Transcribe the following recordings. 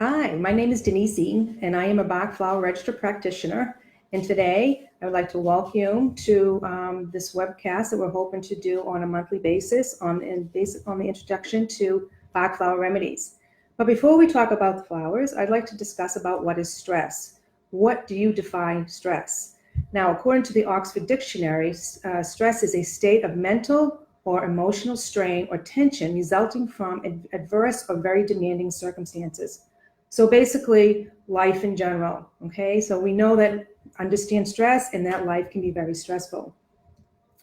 Hi, my name is Denise Eaton, and I am a Bach Flower Registered Practitioner. And today I would like to welcome you to this webcast that we're hoping to do on a monthly basis on the introduction to Bach Flower remedies. But before we talk about the flowers, I'd like to discuss about what is stress. What do you define stress? Now, according to the Oxford Dictionary, stress is a state of mental or emotional strain or tension resulting from adverse or very demanding circumstances. So basically, life in general, okay? So we know that understand stress and that life can be very stressful.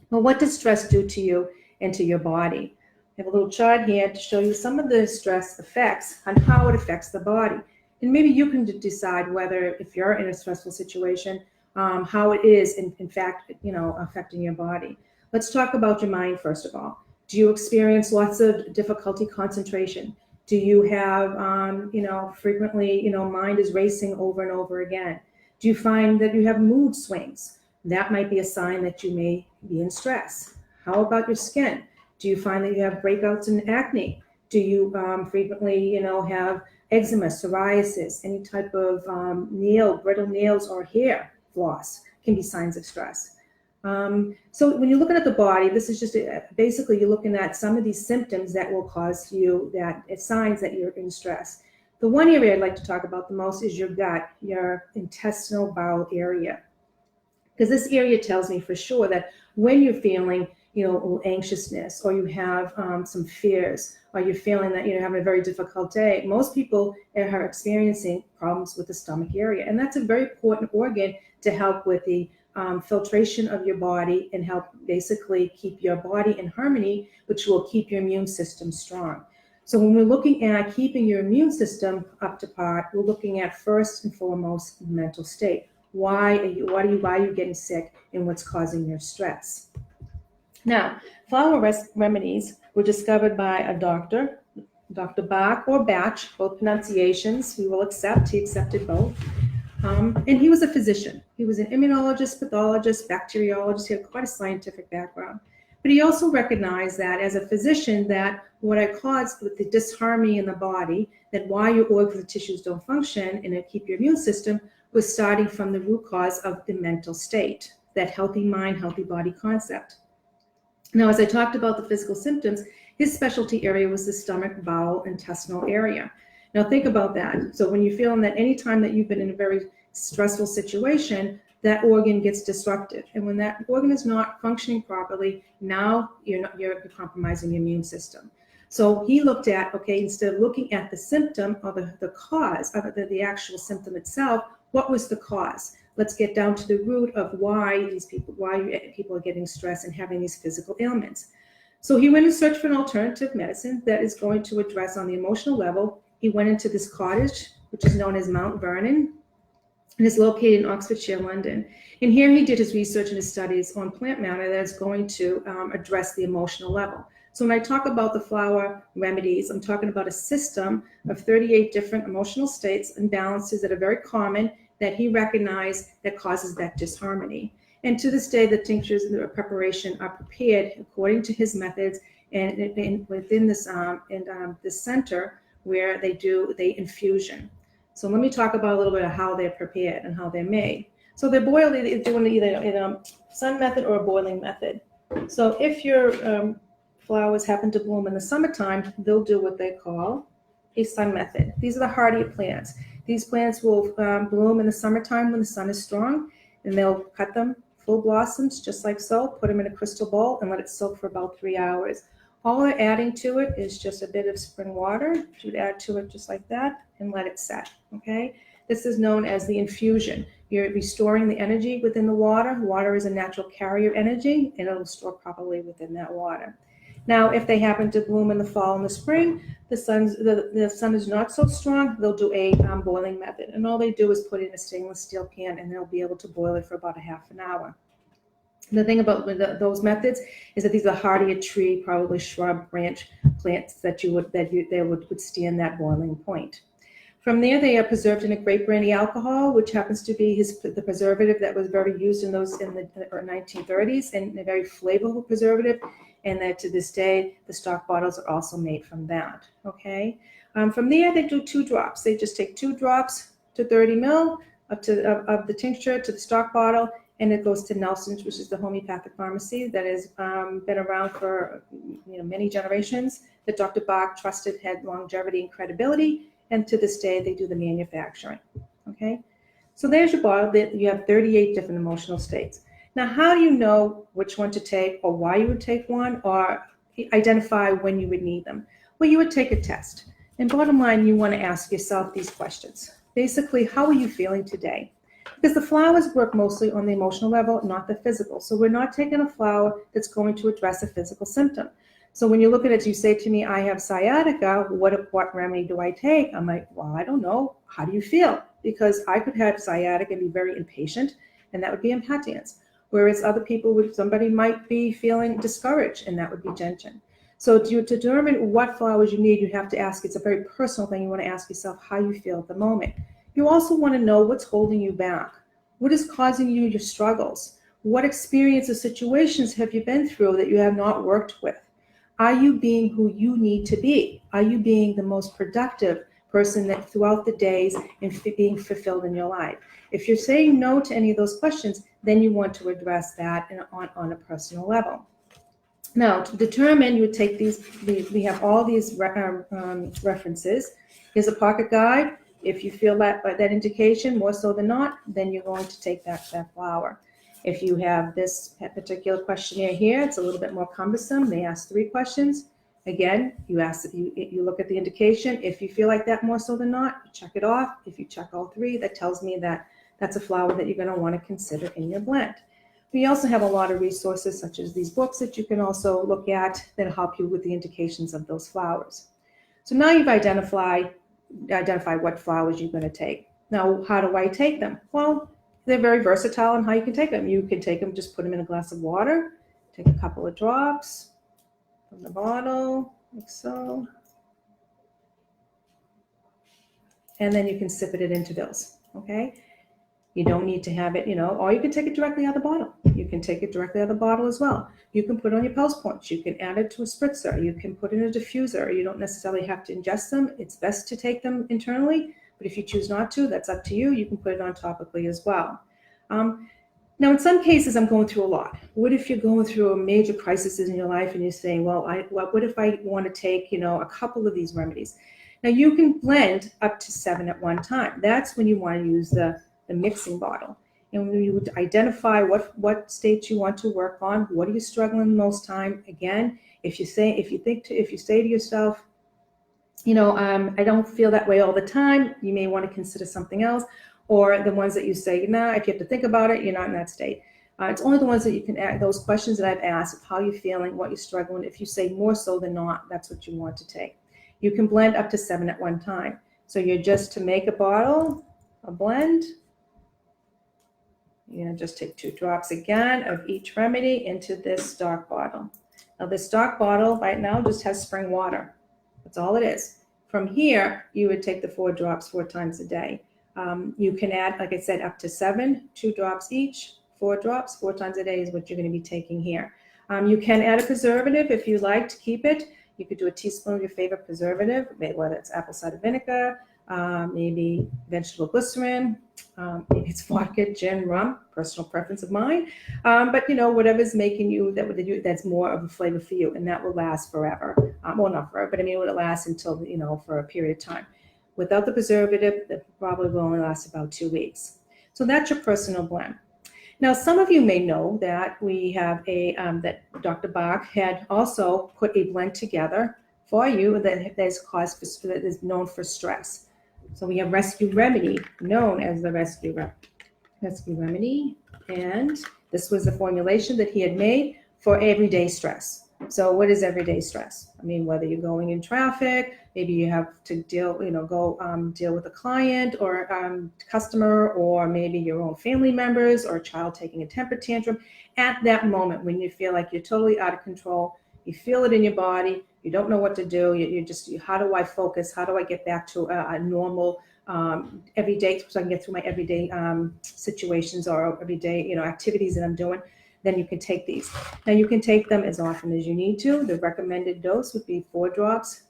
Well, what does stress do to you and to your body? I have a little chart here to show you some of the stress effects and how it affects the body. And maybe you can decide whether, if you're in a stressful situation, how it is, in fact, affecting your body. Let's talk about your mind first of all. Do you experience lots of difficulty concentration? Do you have, frequently, mind is racing over and over again? Do you find that you have mood swings? That might be a sign that you may be in stress. How about your skin? Do you find that you have breakouts in acne? Do you frequently, have eczema, psoriasis, any type of brittle nails or hair loss can be signs of stress. So when you're looking at the body, this is just basically you're looking at some of these symptoms that will cause you that it's signs that you're in stress. The one area I'd like to talk about the most is your gut, your intestinal bowel area, because this area tells me for sure that when you're feeling anxiousness, or you have some fears, or you're feeling that you're having a very difficult day, most people are experiencing problems with the stomach area, and that's a very important organ to help with the filtration of your body and help basically keep your body in harmony, which will keep your immune system strong. So when we're looking at keeping your immune system up to par, we're looking at first and foremost mental state. Why are you getting sick, and what's causing your stress? Now, flower remedies were discovered by a doctor, Dr. Bach or Bach, both pronunciations we will accept. He accepted both. And he was a physician. He was an immunologist, pathologist, bacteriologist. He had quite a scientific background. But he also recognized that as a physician, that what I caused with the disharmony in the body, that why your organs and tissues don't function and keep your immune system, was starting from the root cause of the mental state, that healthy mind, healthy body concept. Now, as I talked about the physical symptoms, his specialty area was the stomach, bowel, intestinal area. Now think about that. So when you're feeling that anytime that you've been in a very stressful situation, that organ gets disrupted. And when that organ is not functioning properly, now you're compromising your immune system. So he looked at, okay, instead of looking at the symptom or the cause of the actual symptom itself, what was the cause? Let's get down to the root of why people are getting stressed and having these physical ailments. So he went in search for an alternative medicine that is going to address on the emotional level. He went into this cottage, which is known as Mount Vernon, and is located in Oxfordshire, London. And here he did his research and his studies on plant matter that is going to address the emotional level. So when I talk about the flower remedies, I'm talking about a system of 38 different emotional states and balances that are very common that he recognized that causes that disharmony. And to this day, the tinctures and the preparation are prepared according to his methods and within this this center where they infusion. So let me talk about a little bit of how they're prepared and how they're made. So they're boiled, they're doing either a sun method or a boiling method. So if your flowers happen to bloom in the summertime, they'll do what they call a sun method. These are the hardy plants. These plants will bloom in the summertime when the sun is strong, and they'll cut them full blossoms just like so, put them in a crystal bowl and let it soak for about 3 hours. All they're adding to it is just a bit of spring water. You'd add to it just like that and let it set, okay? This is known as the infusion. You're restoring the energy within the water. Water is a natural carrier energy, and it'll store properly within that water. Now, if they happen to bloom in the fall and the spring, the sun is not so strong, they'll do a boiling method. And all they do is put it in a stainless steel pan, and they'll be able to boil it for about a half an hour. The thing about those methods is that these are hardier tree, probably shrub, branch plants that would stand that boiling point. From there, they are preserved in a grape brandy alcohol, which happens to be the preservative that was very used in the 1930s, and a very flavorful preservative, and that to this day, the stock bottles are also made from that, okay? From there, they do 2 drops. They just take 2 drops to 30 ml of the tincture to the stock bottle, and it goes to Nelson's, which is the homeopathic pharmacy that has been around for many generations, that Dr. Bach trusted had longevity and credibility, and to this day they do the manufacturing. Okay, so there's your bottle. You have 38 different emotional states. Now, how do you know which one to take or why you would take one, or identify when you would need them? Well, you would take a test. And bottom line, you want to ask yourself these questions. Basically, how are you feeling today? Because the flowers work mostly on the emotional level, not the physical. So we're not taking a flower that's going to address a physical symptom. So when you look at it, you say to me, I have sciatica, what remedy do I take? I'm like, well, I don't know. How do you feel? Because I could have sciatica and be very impatient, and that would be impatience. Whereas other people, somebody might be feeling discouraged, and that would be gentian. So to determine what flowers you need, you have to ask, it's a very personal thing. You want to ask yourself how you feel at the moment. You also want to know what's holding you back. What is causing you your struggles? What experiences, situations have you been through that you have not worked with? Are you being who you need to be? Are you being the most productive person that throughout the days and being fulfilled in your life? If you're saying no to any of those questions, then you want to address that on a personal level. Now, to determine, you would take these, we have all these references. Here's a pocket guide. If you feel that by that indication, more so than not, then you're going to take that flower. If you have this particular questionnaire here, it's a little bit more cumbersome. They ask 3 questions. Again, you look at the indication. If you feel like that more so than not, you check it off. If you check all 3, that tells me that that's a flower that you're going to want to consider in your blend. We also have a lot of resources such as these books that you can also look at that help you with the indications of those flowers. So now you've identified what flowers you're going to take. Now, how do I take them? Well, they're very versatile in how you can take them. You can take them, just put them in a glass of water, take a couple of drops from the bottle, like so. And then you can sip it into those, okay? You don't need to have it, or you can take it directly out of the bottle. You can take it directly out of the bottle as well. You can put it on your pulse points. You can add it to a spritzer. You can put it in a diffuser. You don't necessarily have to ingest them. It's best to take them internally, but if you choose not to, that's up to you. You can put it on topically as well. Now, in some cases, I'm going through a lot. What if you're going through a major crisis in your life and you're saying, well, what if I want to take, a couple of these remedies? Now, you can blend up to 7 at one time. That's when you want to use the mixing bottle. And when you would identify what states you want to work on, what are you struggling most time? Again, if you say to yourself, I don't feel that way all the time, you may want to consider something else. Or the ones that you say, if you have to think about it, you're not in that state. It's only the ones that you can add, those questions that I've asked of how you're feeling, what you're struggling. If you say more so than not, that's what you want to take. You can blend up to 7 at one time. So you're just to make a blend. You're going to just take 2 drops again of each remedy into this stock bottle. Now, this stock bottle right now just has spring water. That's all it is. From here, you would take the 4 drops 4 times a day. You can add, like I said, up to 7, 2 drops each, 4 drops, 4 times a day is what you're going to be taking here. You can add a preservative if you like to keep it. You could do a teaspoon of your favorite preservative, whether it's apple cider vinegar, maybe vegetable glycerin, maybe it's vodka, gin, rum, personal preference of mine. But whatever's making you that's more of a flavor for you, and that will last forever. Well, not forever, but it will last until for a period of time. Without the preservative, that probably will only last about 2 weeks. So that's your personal blend. Now, some of you may know that we have that Dr. Bach had also put a blend together for you that is known for stress. So we have Rescue Remedy, known as the Rescue Remedy, and this was the formulation that he had made for everyday stress. So what is everyday stress? I mean, whether you're going in traffic, maybe you have to deal with a client or customer, or maybe your own family members or a child taking a temper tantrum. At that moment when you feel like you're totally out of control, you feel it in your body, you don't know what to do, how do I focus? How do I get back to a normal everyday, so I can get through my everyday situations or everyday activities that I'm doing? Then you can take these. Now you can take them as often as you need to. The recommended dose would be 4 drops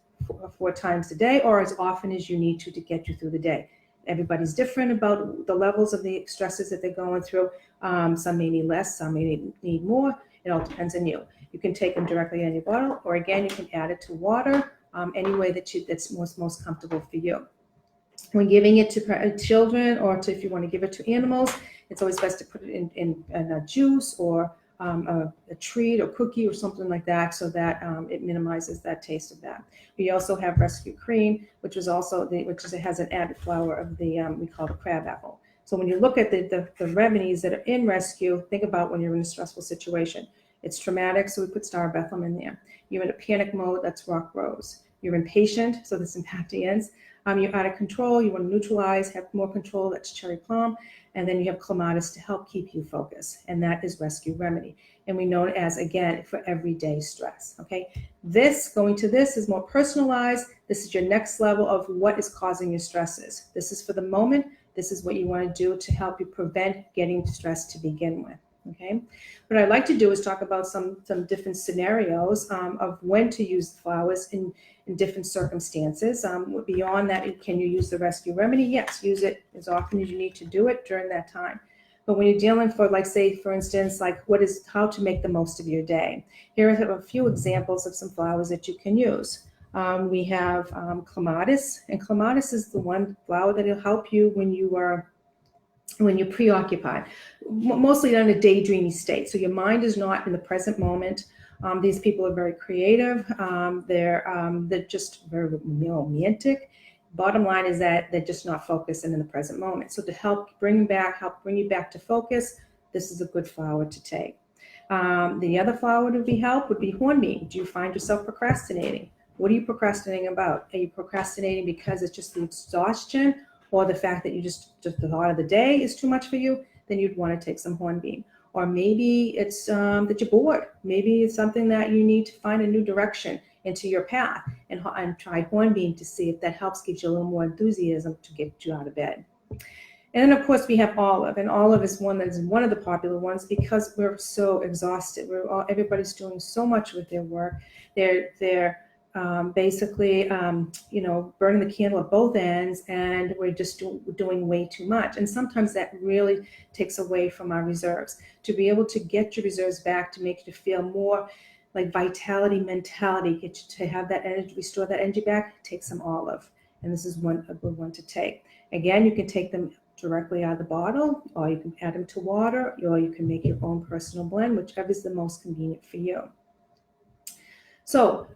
four times a day or as often as you need to get you through the day. Everybody's different about the levels of the stresses that they're going through. Some may need less, some may need more. It all depends on you. You can take them directly in your bottle, or again, you can add it to water, any way that's most comfortable for you. When giving it to children, or if you want to give it to animals, it's always best to put it in a juice or a treat or cookie or something like that, so that it minimizes that taste of that. We also have Rescue Cream, which has an added flour of the we call the crab apple. So when you look at the remedies that are in Rescue, think about when you're in a stressful situation. It's traumatic, so we put Star of Bethlehem in there. You're in a panic mode, that's Rock Rose. You're impatient, so there's Sympathians. You're out of control, you want to neutralize, have more control, that's Cherry Plum. And then you have Clematis to help keep you focused, and that is Rescue Remedy. And we know it as, again, for everyday stress, okay? Going to this is more personalized. This is your next level of what is causing your stresses. This is for the moment. This is what you want to do to help you prevent getting stressed to begin with, okay? What I'd like to do is talk about some different scenarios of when to use the flowers in different circumstances. Beyond that, can you use the Rescue Remedy? Yes, use it as often as you need to do it during that time. But when you're dealing for, like, say, for instance, like how to make the most of your day. Here are a few examples of some flowers that you can use. We have Clematis, and Clematis is the one flower that will help you when you're preoccupied, mostly in a daydreamy state. So your mind is not in the present moment. These people are very creative. They're just very romantic. Bottom line is that they're just not focused and in the present moment. So to help bring you back to focus, this is a good flower to take. The other flower would be Hornbeam. Do you find yourself procrastinating? What are you procrastinating about? Are you procrastinating because it's just the exhaustion, or the fact that you just the thought of the day is too much for you? Then you'd want to take some Hornbeam. Or maybe it's that you're bored. Maybe it's something that you need to find a new direction into your path, and try Hornbeam to see if that helps, gives you a little more enthusiasm to get you out of bed. And then, of course, we have Olive, and Olive is one of the popular ones because we're so exhausted. Everybody's doing so much with their work. They're basically, burning the candle at both ends, and we're just doing way too much. And sometimes that really takes away from our reserves. To be able to get your reserves back, to make you feel more like vitality, mentality, get you to have that energy, restore that energy back, take some Olive. And this is a good one to take. Again, you can take them directly out of the bottle, or you can add them to water, or you can make your own personal blend, whichever is the most convenient for you. So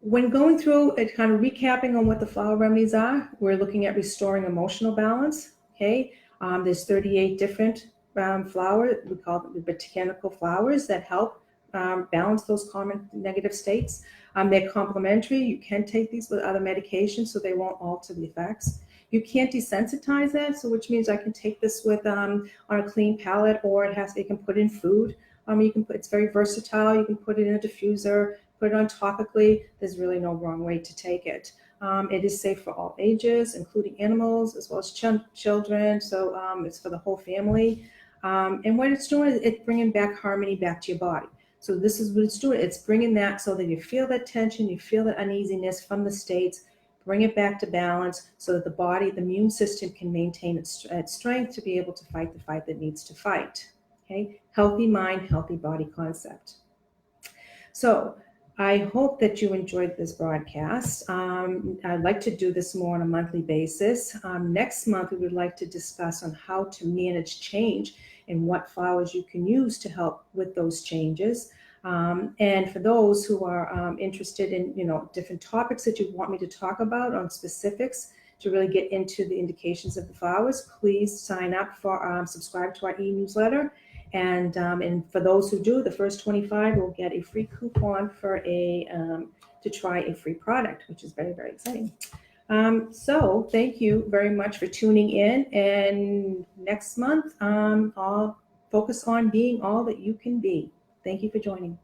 when going through and kind of recapping on what the flower remedies are, we're looking at restoring emotional balance, okay? There's 38 different flowers, we call them the botanical flowers, that help balance those common negative states. They're complementary. You can take these with other medications, so they won't alter the effects. You can't desensitize it, so which means I can take this with on a clean palate, or you can put in food. It's very versatile. You can put it in a diffuser, put it on topically. There's really no wrong way to take it. It is safe for all ages, including animals as well as children. So it's for the whole family. And what it's doing is it's bringing back harmony back to your body. So this is what it's doing. It's bringing that so that you feel that tension, you feel that uneasiness from the states, bring it back to balance so that the immune system can maintain its strength to be able to fight the fight that needs to fight. Okay, healthy mind, healthy body concept. So I hope that you enjoyed this broadcast. I'd like to do this more on a monthly basis. Next month, we would like to discuss on how to manage change and what flowers you can use to help with those changes. And for those who are interested in different topics that you want me to talk about on specifics to really get into the indications of the flowers, please sign up for subscribe to our e-newsletter. And for those who do, the first 25 will get a free coupon for to try a free product, which is very, very exciting. So thank you very much for tuning in. And next month, I'll focus on being all that you can be. Thank you for joining.